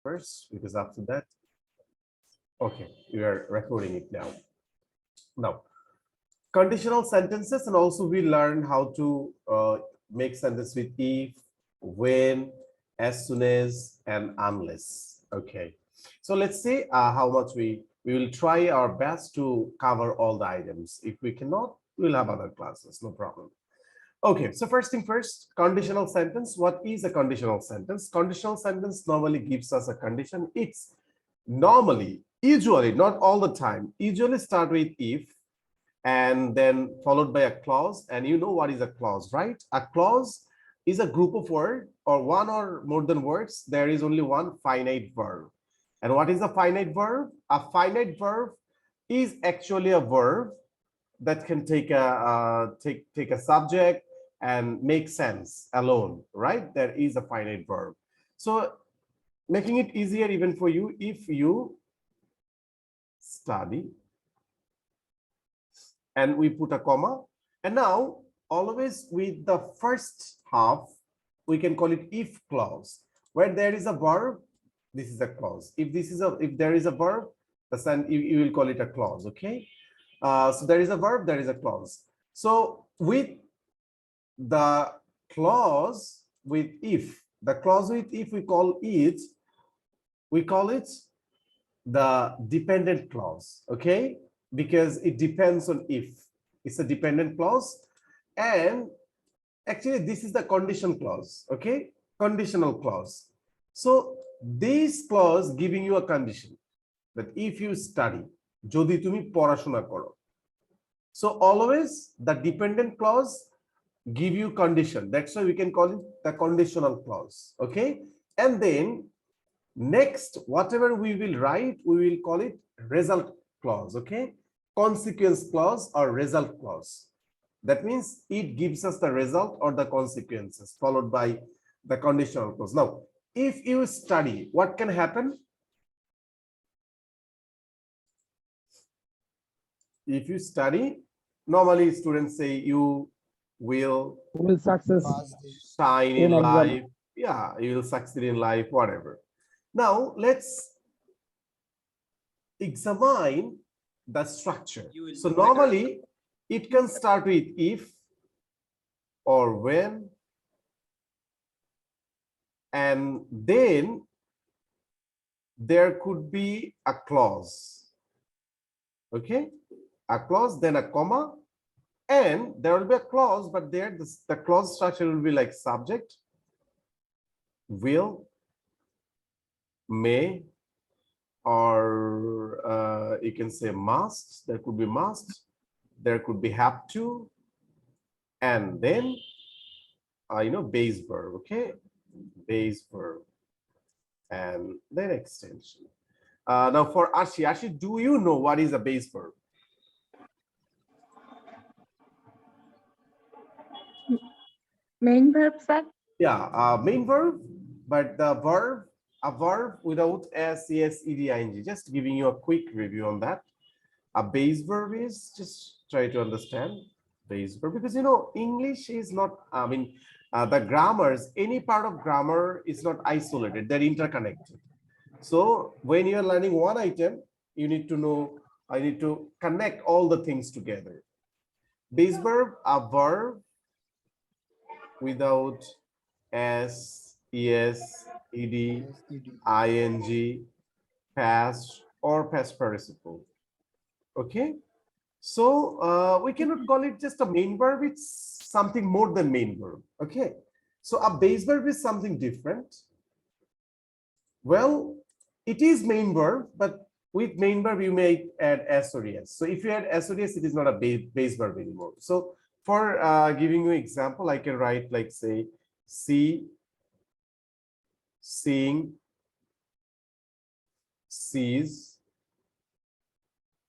first, because after that, okay, we are recording it now. Now, conditional sentences, and also we learn how to make sentence with if, when, as soon as, and unless. Okay, so let's see how much we will try our best to cover all the items. If we cannot, we'll have other classes, no problem. Okay, so first thing first, conditional sentence. What is a conditional sentence? Conditional sentence normally gives us a condition. It's normally, usually, not all the time, usually start with if and then followed by a clause. And you know what is a clause, right? A clause is a group of words or one or more than words. There is only one finite verb. And what is a finite verb? A finite verb is actually a verb that can take a subject and make sense alone, right? There is a finite verb. So making it easier even for you, if you study, and we put a comma, and now always with the first half, we can call it if clause. Where there is a verb, this is a clause. If there is a verb, you will call it a clause. Okay. So there is a verb, there is a clause. So with the clause with if, the clause with if, we call it the dependent clause. Okay, because it depends on if. It's a dependent clause, and actually this is the condition clause. Okay, conditional clause. So this clause giving you a condition that if you study, jodi tumi porashona koro. So always the dependent clause give you condition. That's why we can call it the conditional clause. Okay, and then next, whatever we will write, we will call it result clause. Okay, consequence clause or result clause. That means it gives us the result or the consequences followed by the conditional clause. Now, if you study, what can happen? If you study, normally students say you will success shine in life. Yeah, you will succeed in life, whatever. Now, let's examine the structure. So normally, it can start with if or when, and then there could be a clause. Okay, a clause, then a comma, and there will be a clause, but there the clause structure will be like subject, will, may, or you can say must. There could be must, there could be have to, and then base verb. Okay, base verb, and then extension. Now for Ashi, do you know what is a base verb? Main verb, sir? Yeah, main verb, but the verb, a verb without s, es, ed, ing. Just giving you a quick review on that. A base verb is, just try to understand base verb, because English is not, the grammars, any part of grammar is not isolated, they're interconnected. So when you're learning one item, you need to know, I need to connect all the things together. Base verb, a verb without s, es, ed, ing, past or past participle. Okay, so we cannot call it just a main verb, it's something more than main verb. Okay, so a base verb is something different. Well, it is main verb, but with main verb you may add s or es. So if you add s or es, it is not a base verb anymore. So for giving you an example, I can write like, say, see, seeing, sees,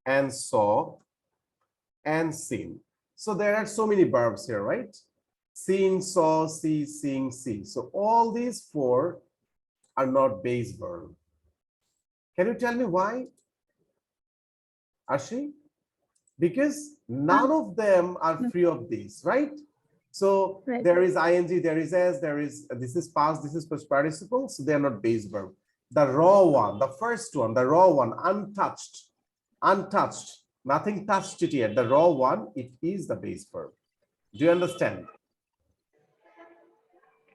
and saw, and seen. So there are so many verbs here, right? Seen, saw, see, seeing, see. So all these four are not base verb. Can you tell me why, Ashi? Because none of them are free of these, right? So there is ing, there is s, this is past, this is past participle, so they are not base verb. the raw one, the first one, the raw one, untouched, nothing touched it yet. The raw one, it is the base verb. Do you understand?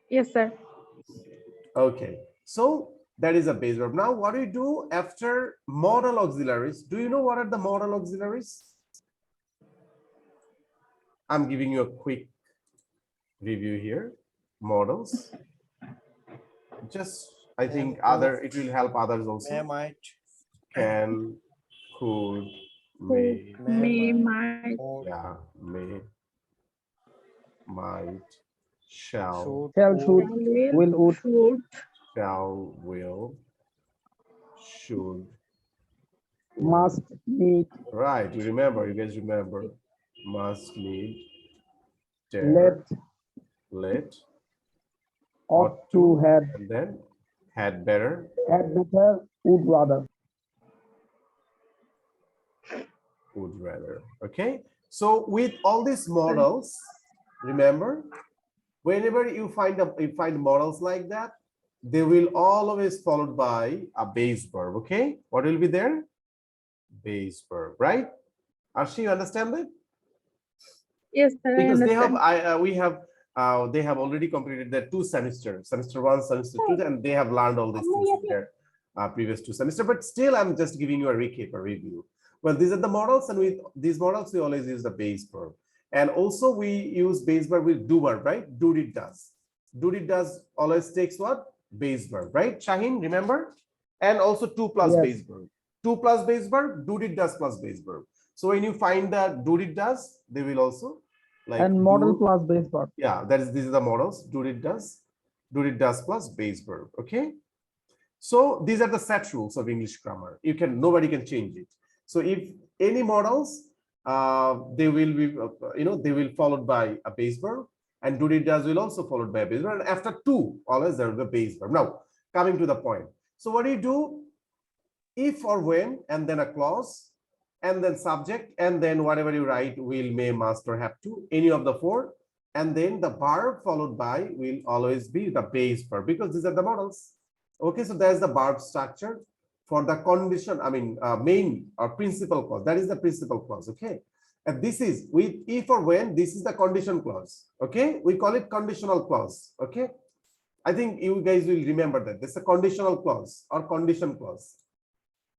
Yes, sir. Okay, so that is a base verb. Now, what do you do after modal auxiliaries? Do you know what are the modal auxiliaries? I'm giving you a quick review here. Modals. Just, I think it will help others also. Might, Can, could, Who may, may, might, would, yeah, may, might, shall, should, shall, will, should, shall, will, should. must, need, Right, you remember, you guys remember. Must, need, let, dare, let, ought to, had, and then had better, better, would rather. would rather. Okay, so with all these models, remember, whenever you find models like that, they will always followed by a base verb. Okay, what will be there? Base verb, right? Arshi, you understand that? yes, sir, I Because they have understand. they have already completed their 2 semesters, semester 1, semester 2, and they have learned all these things in their previous 2 semesters. But still, I'm just giving you a recap, a review. Well, these are the models, and with these models, we always use the base verb. And also, we use base verb with do verb, right? Do, did, does. Do, did, does always takes what? Base verb, right? Shaheen, remember? And also 2 plus Yes. base verb. 2 plus base verb, do, did, does plus base verb. So when you find that do, did, does, they will also like And model do, plus base verb. yeah, these are the models. Do, did, does plus base verb. Okay, so these are the set rules of English grammar. Nobody can change it. So if any models, they will be they will followed by a base verb, and do, did, does will also followed by a base verb, and after 2 always there will be a base verb. Now coming to the point, so what do you do? If or when, and then a clause, and then subject, and then whatever you write, will, may, must, or have to, any of the 4, and then the verb followed by will always be the base verb, because these are the models. Okay, so there's the verb structure for the condition, main or principal clause. That is the principal clause. Okay, and this is with if or when, this is the condition clause. Okay, we call it conditional clause. Okay, I think you guys will remember that this is a conditional clause or condition clause.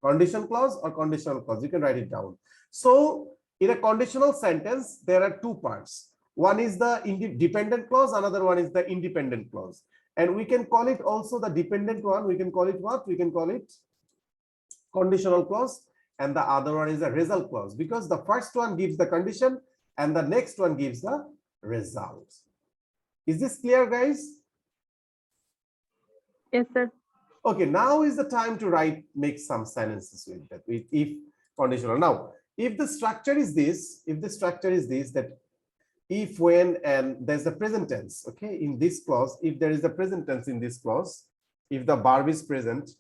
Condition clause or conditional clause, you can write it down. So in a conditional sentence, there are 2 parts. One is the dependent clause, another one is the independent clause. And we can call it also the dependent one. We can call it what? We can call it conditional clause, and the other one is a result clause, because the first one gives the condition and the next one gives the result. Is this clear, guys? Yes, sir. Okay, now is the time to make some sentences with that, with if conditional. Now, if the structure is this, that if, when, and there's the present tense. Okay, in this clause, if there is the present tense in this clause, if the verb is present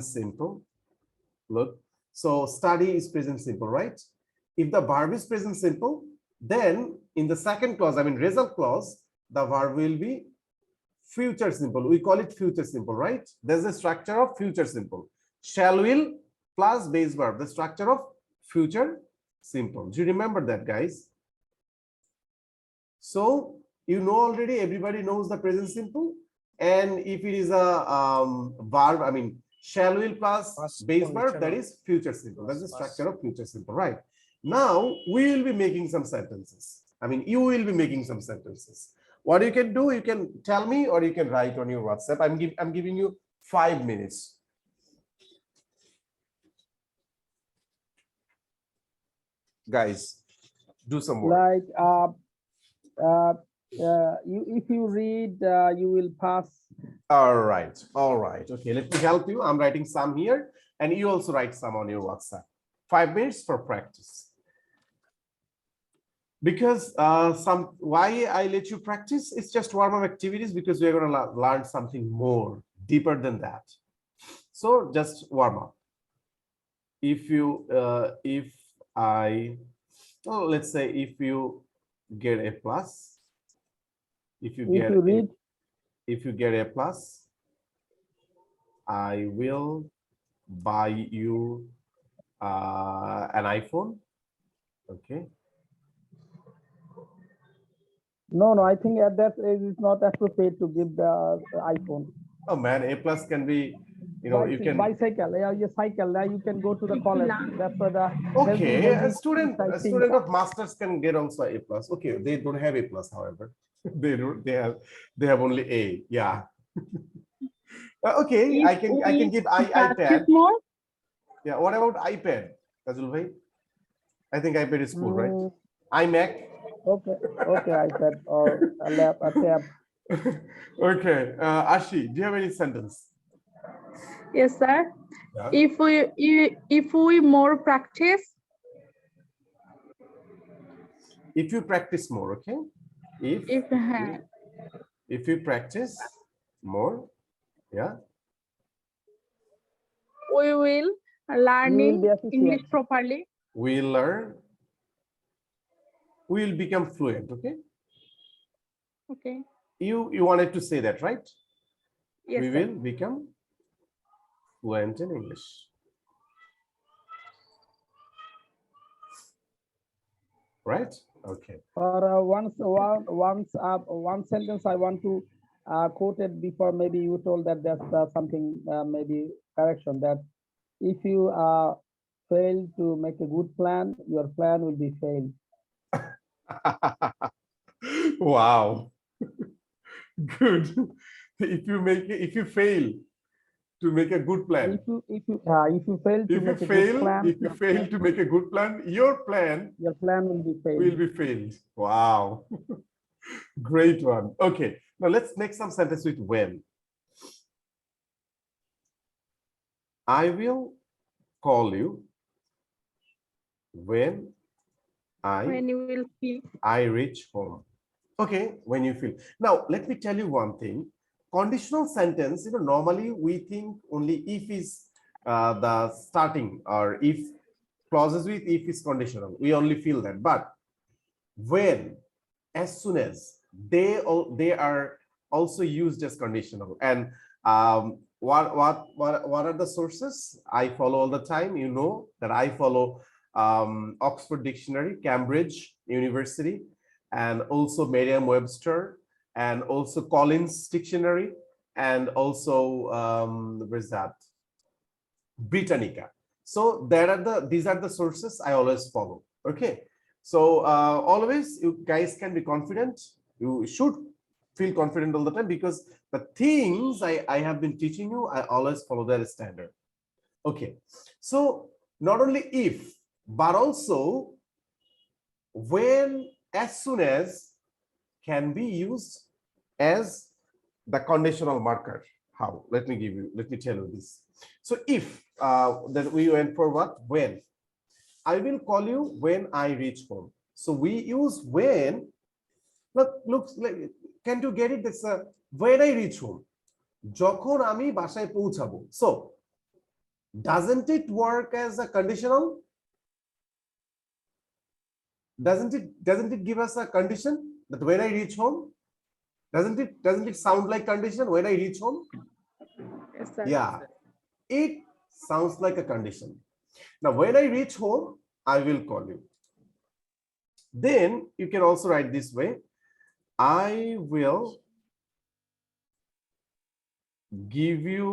simple. Look, so study is present simple, right? If the verb is present simple, then in the second clause, result clause, the verb will be future simple. We call it future simple, right? There's a structure of future simple. Shall, will plus base verb, the structure of future simple. Do you remember that, guys? So you know already, everybody knows the present simple. And if it is a verb, shall, will plus base verb, that is future simple. That's the structure of future simple, right? Now we will be making some sentences. You will be making some sentences. What you can do, you can tell me or you can write on your WhatsApp. I'm giving you 5 minutes. Guys, do some work. Like if you read, you will pass. All right. Okay, let me help you. I'm writing some here, and you also write some on your WhatsApp. 5 minutes for practice. Because why I let you practice, it's just warm-up activities, because we're going to learn something more deeper than that. So just warm up. If you let's say if you get a plus, if you get a plus, I will buy you an iPhone. Okay. No, I think at that age it's not appropriate to give the iPhone. Oh man, A plus can be, you can. Bicycle, yeah, your cycle. You can go to the college. That's what the Okay, healthy a student, I a think. student of masters can get also A plus. Okay, they don't have A plus, however, they have only A. Yeah. Okay, I can give iPad. More? Yeah. What about iPad, Kajul bhai? I think iPad is cool, right? Mm, iMac. okay, iPad or a tab. Okay, Ashi, do you have any sentence? Yes, sir. Yeah. If we more practice, If you practice more, okay. If you practice more, yeah. we will learning be efficient. English properly. We learn. We will become fluent. Okay. Okay. You wanted to say that, right? Yes, We sir. will become fluent in English. Right? Okay. Or one sentence I want to quote it before. Maybe you told that there's something maybe correction that if you fail to make a good plan, your plan will be failed. Wow. Good. If you fail to make a good plan. If you fail to make a good plan, if you fail to make a good plan, your plan will be failed. will be failed. Wow. Great one. Okay. Now let's make some sentence with when. I will call you when you will feel. I reach home. Okay, when you feel. Now, let me tell you one thing. Conditional sentence, normally we think only if is the starting, or if clauses with if is conditional. We only feel that. But when, as soon as, they are also used as conditional. And what are the sources I follow all the time? You know that I follow Oxford Dictionary, Cambridge University, and also Merriam-Webster, and also Collins Dictionary, and also where's that? Britannica. So these are the sources I always follow. Okay. So always you guys can be confident. You should feel confident all the time, because the things I have been teaching you, I always follow that standard. Okay. So not only if, but also when, as soon as, can be used as the conditional marker. How? Let me tell you this. So if that we went for what? When. I will call you when I reach home. So we use when. Looks like, can you get it? That's when I reach home. যখন আমি বাসায় পৌঁছাবো. So doesn't it work as a conditional? Doesn't it give us a condition that when I reach home? Doesn't it sound like condition when I reach home? Yes, sir. Yeah, it sounds like a condition. Now when I reach home, I will call you. Then you can also write this way. I will give you,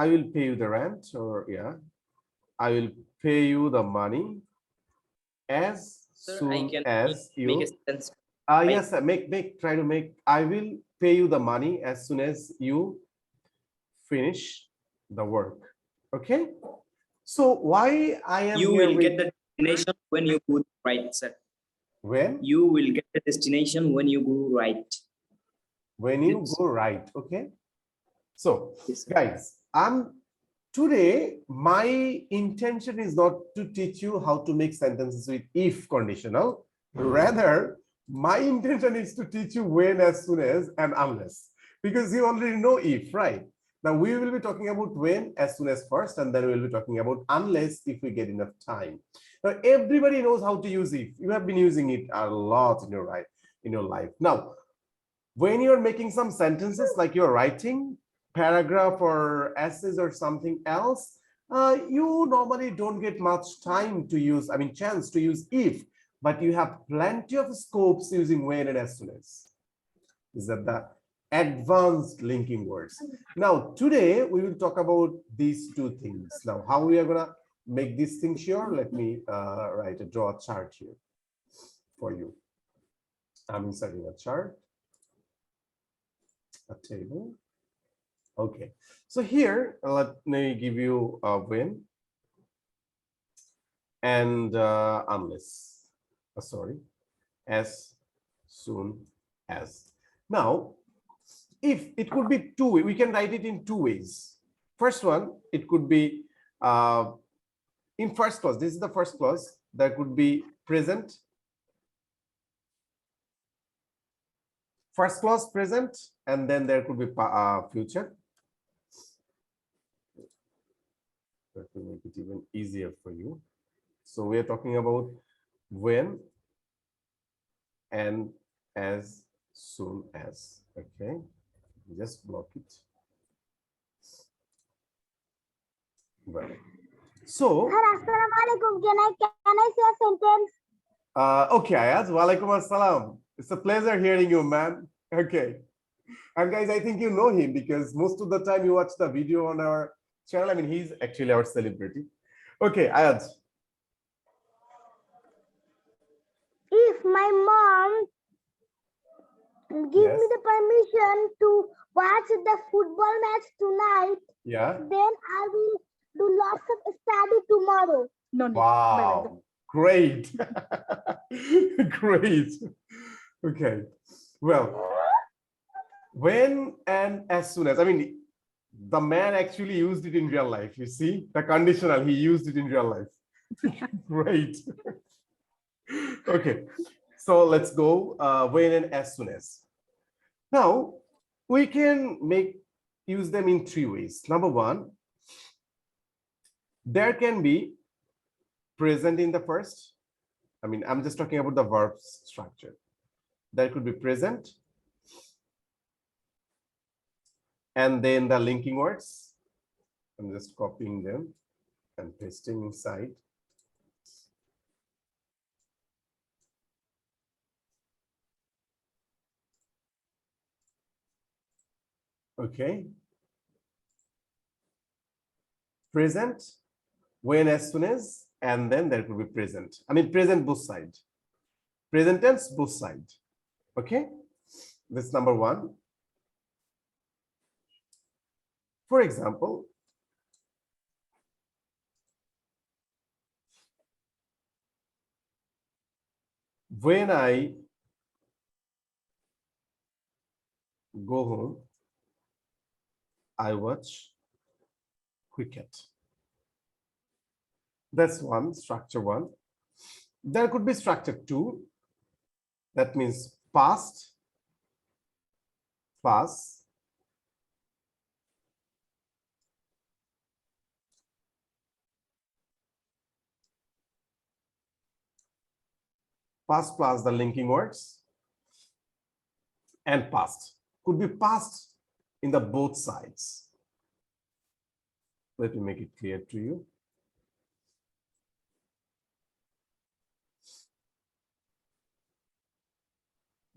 I will pay you the rent, or yeah, I will pay you the money as soon as you. Yes, try to make. I will pay you the money as soon as you finish the work. Okay. So why I am you here will with, get the destination when you go right, sir. When? You will get the destination when you go right. When you go right. Okay. So Yes, guys, today my intention is not to teach you how to make sentences with if conditional. Rather, my intention is to teach you when, as soon as, and unless, because you already know if, right? Now we will be talking about when, as soon as first, and then we'll be talking about unless if we get enough time. Now everybody knows how to use if. You have been using it a lot in your life. Now when you're making some sentences, like you're writing paragraph or essays or something else, you normally don't get much time to use, I mean, chance to use if, but you have plenty of scopes using when and as soon as. Is that the advanced linking words? Now, today we will talk about these two things. Now, how we are gonna make these things sure? Let me draw a chart here for you. I'm inserting a chart, a table. Okay, so here let me give you a when and unless, sorry, as soon as. Now, if it could be two ways, we can write it in two ways. First one, it could be in first clause. This is the first clause. There could be present. First clause present, and then there could be future. That will make it even easier for you. So we are talking about when and as soon as. Okay, just block it. Well, so Can I say a sentence? okay, Ayaz, walaikum assalam. It's a pleasure hearing you, man. Okay, and guys, I think you know him because most of the time you watch the video on our channel. I mean, he's actually our celebrity. Okay, Ayaz. If my mom give me the permission to watch the football match tonight, Yeah. then I will do lots of study tomorrow. No need. Wow, great. Great. Okay, well, when and as soon as, I mean, the man actually used it in real life. You see, the conditional, he used it in real life. Great. Okay, so let's go when and as soon as. Now, we can use them in three ways. Number one, there can be present in the first. I mean, I'm just talking about the verb structure. There could be present. And then the linking words. I'm just copying them and pasting inside. Okay. Present, when, as soon as, and then there could be present. I mean, present both sides. Present tense, both sides. Okay. This is number one. For example, when I go home, I watch cricket. That's one, structure one. There could be structure two. That means past, past, past plus the linking words, and past. Could be past in the both sides. Let me make it clear to you.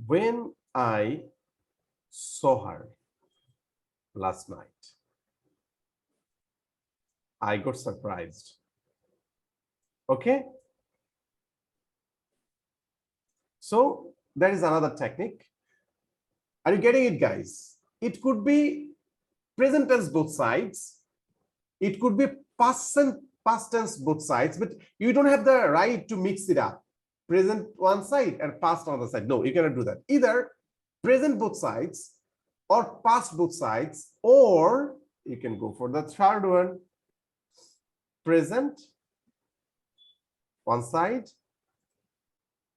When I saw her last night, I got surprised. Okay. So that is another technique. Are you getting it, guys? It could be present tense both sides. It could be past tense both sides, but you don't have the right to mix it up. Present one side and past on the side. No, you cannot do that. Either present both sides or past both sides, or you can go for the third one. Present one side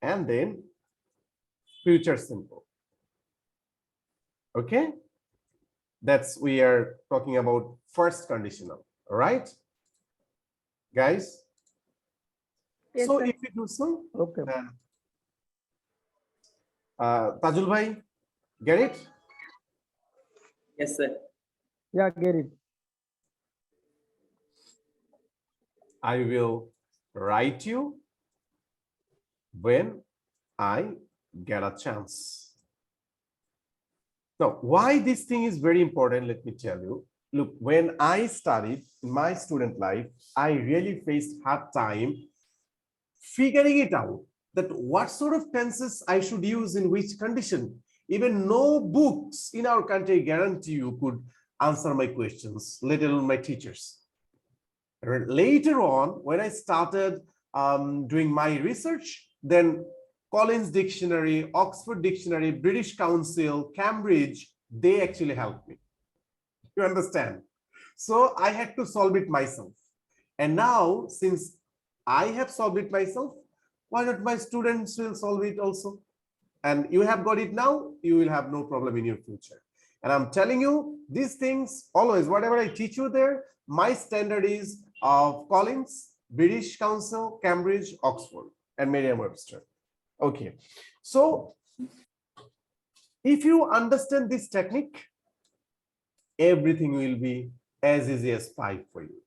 and then future simple. Okay, that's we are talking about first conditional. All right, guys. Yes, So sir. if you do so, Okay. Tajul bhai, Get it? Yes, sir. Yeah, get it. I will write you when I get a chance. Now, why this thing is very important, let me tell you. Look, when I studied in my student life, I really faced hard time figuring it out that what sort of tenses I should use in which condition. Even no books in our country guarantee you could answer my questions, let alone my teachers. Later on, when I started doing my research, then Collins Dictionary, Oxford Dictionary, British Council, Cambridge, they actually helped me. You understand? So I had to solve it myself. And now, since I have solved it myself, why not my students will solve it also? And you have got it now, you will have no problem in your future. And I'm telling you, these things always, whatever I teach you there, my standard is of Collins, British Council, Cambridge, Oxford, and Merriam-Webster. Okay, so if you understand this technique, everything will be as easy as pie for you.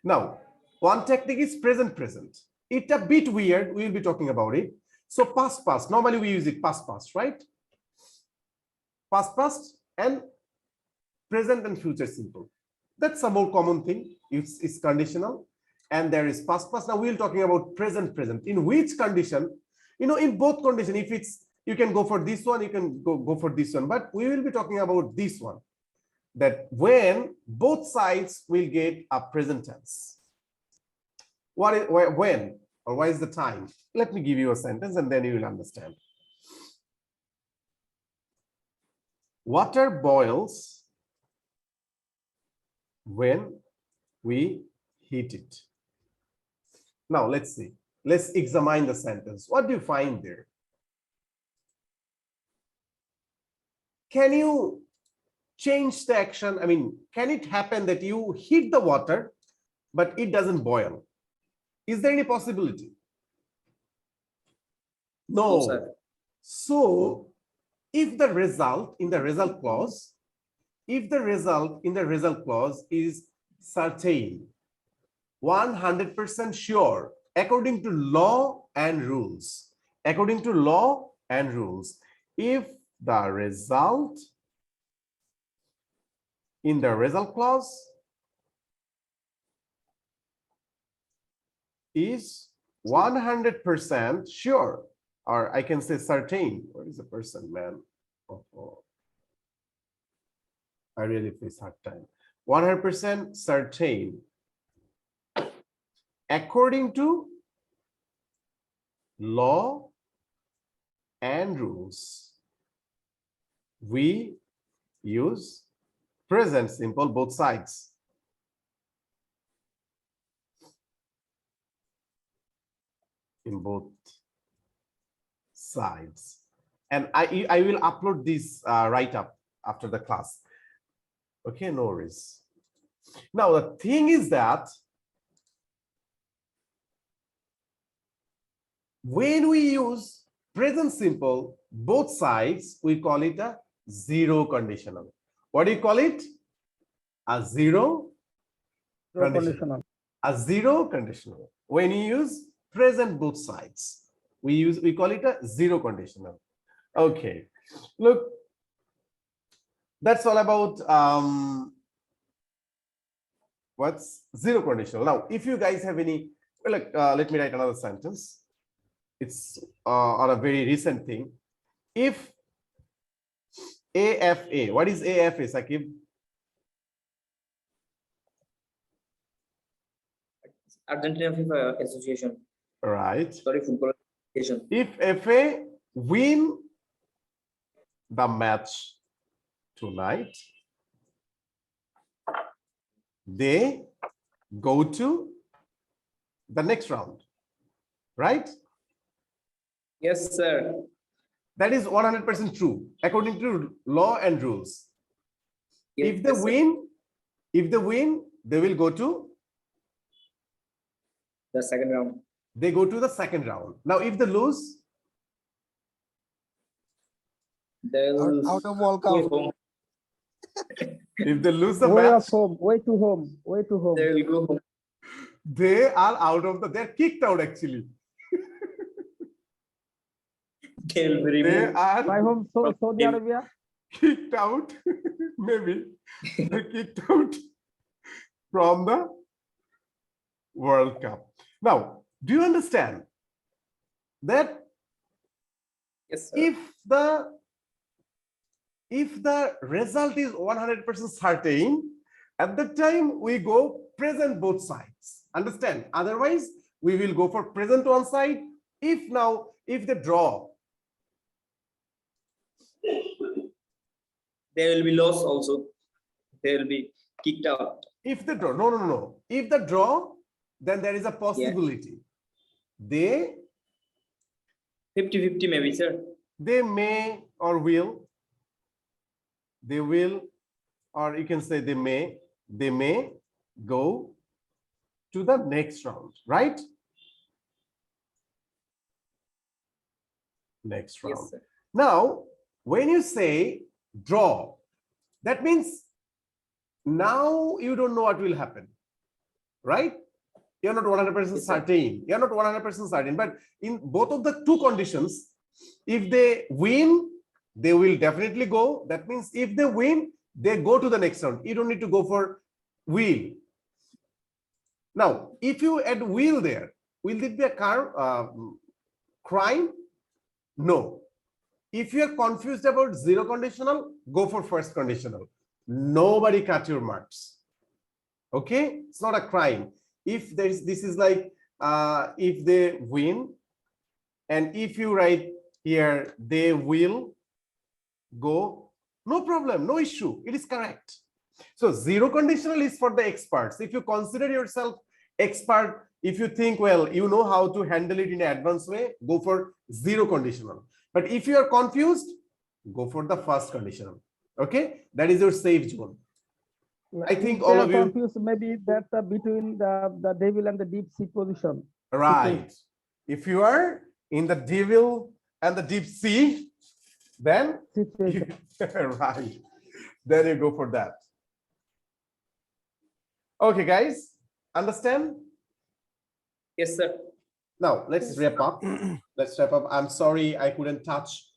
Now, one technique is present present. It's a bit weird. We will be talking about it. So past past. Normally we use it past past, right? Past past and present and future simple. That's a more common thing. It's conditional, and there is past past. Now we're talking about present present. In which condition? You know, in both condition, if it's you can go for this one, you can go for this one. But we will be talking about this one. That when both sides will get a present tense. What is when or why is the time? Let me give you a sentence and then you will understand. Water boils when we heat it. Now let's see. Let's examine the sentence. What do you find there? Can you change the action? I mean, can it happen that you heat the water, but it doesn't boil? Is there any possibility? No, No. sir. So if the result in the result clause, if the result in the result clause is certain, 100% sure, according to law and rules, according to law and rules, if the result in the result clause is 100% sure, or I can say certain. What is a person, man? Oh. I really face hard time. 100% certain. According to law and rules, we use present simple both sides. In both sides. And I will upload this write-up after the class. Okay, no worries. Now, the thing is that when we use present simple, both sides, we call it a zero conditional. What do you call it? A zero conditional. A zero conditional. When you use present both sides, we call it a zero conditional. Okay, look, that's all about what's zero conditional. Now, if you guys have any, like, let me write another sentence. It's on a very recent thing. If AFA, what is AFA, Sakib? Argentina FIFA Association. Right. Sorry, Football Association. If FA win the match tonight, they go to the next round, right? Yes, sir. That is 100% true according to law and rules. Yes, If they win, they will go to the second round. they go to the second round. Now, if they lose, They'll Out of World go Cup. home. If they lose the Way match, of home, way to home, way to home. They will go home. they are out of the, they're kicked out actually. They will be They removed. are By home, so Saudi Him. Arabia. kicked out, maybe they're kicked out from the World Cup. Now, do you understand that Yes, sir. if the result is 100% certain, at the time we go present both sides. Understand? Otherwise, we will go for present one side. If they draw, They will be lost also. They will be kicked out. if they draw, no. If the draw, then there is a possibility. They 50-50 maybe, sir. they may or will, they will, or you can say they may go to the next round, right? Next round. Yes, sir. Now, when you say draw, that means now you don't know what will happen, right? You're not 100% Yes, sir. certain. You're not 100% certain, but in both of the two conditions, if they win, they will definitely go. That means if they win, they go to the next round. You don't need to go for will. Now, if you add will there, will it be a crime? No. If you are confused about zero conditional, go for first conditional. Nobody cut your marks. Okay, it's not a crime. If this is like if they win, and if you write here they will go, no problem, no issue, it is correct. So zero conditional is for the experts. If you consider yourself expert, if you think, well, you know how to handle it in an advanced way, go for zero conditional. But if you are confused, go for the first conditional. Okay, that is your safe zone. I think If all they are of you, confused, maybe that's between the devil and the deep sea position. right? If you are in the devil and the deep sea, then Situation. right, then you go for that. Okay, guys, understand? Yes, sir. Now let's wrap up. Let's wrap up. I'm sorry I couldn't touch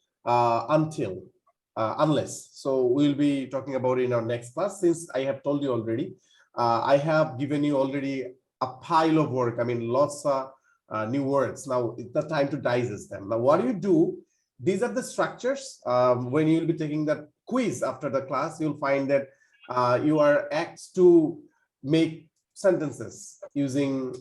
unless. So we'll be talking about it in our next class. Since I have told you already, I have given you already a pile of work. I mean, lots of new words. Now it's the time to digest them. Now, what do you do? These are the structures. When you'll be taking the quiz after the class, you'll find that you are asked to make sentences using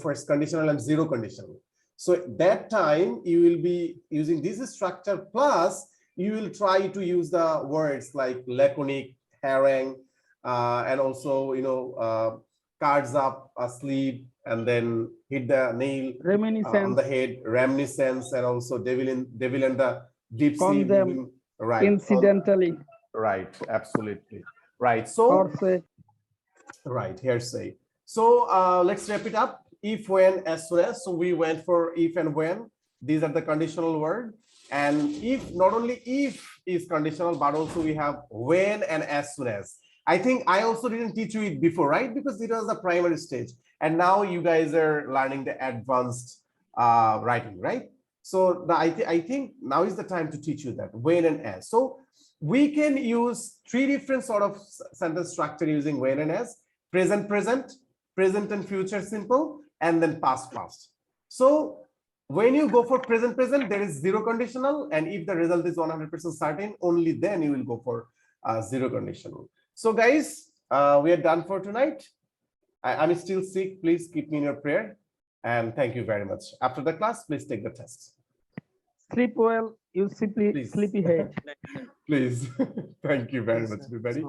first conditional and zero conditional. So at that time you will be using this structure, plus you will try to use the words like laconic, harangue, and also cards up, asleep, and then hit the nail on the head, reminiscence, and also devil in the deep sea, moving, right? Incidentally. Right, absolutely. Right. So Or say, right, hearsay. So let's wrap it up. If, when, as soon as. So we went for if and when. These are the conditional word. And if, not only if is conditional, but also we have when and as soon as. I think I also didn't teach you it before, right? Because it was the primary stage. And now you guys are learning the advanced writing, right? So I think now is the time to teach you that when and as. So we can use three different sort of sentence structure using when and as: present, present and future simple, and then past, past. So when you go for present, present, there is zero conditional, and if the result is 100% certain, only then you will go for zero conditional. So guys, we are done for tonight. I'm still sick. Please keep me in your prayer, and thank you very much. After the class, please take the test. sleep well, you Please. sleepy head. Please. Thank you very much, everybody.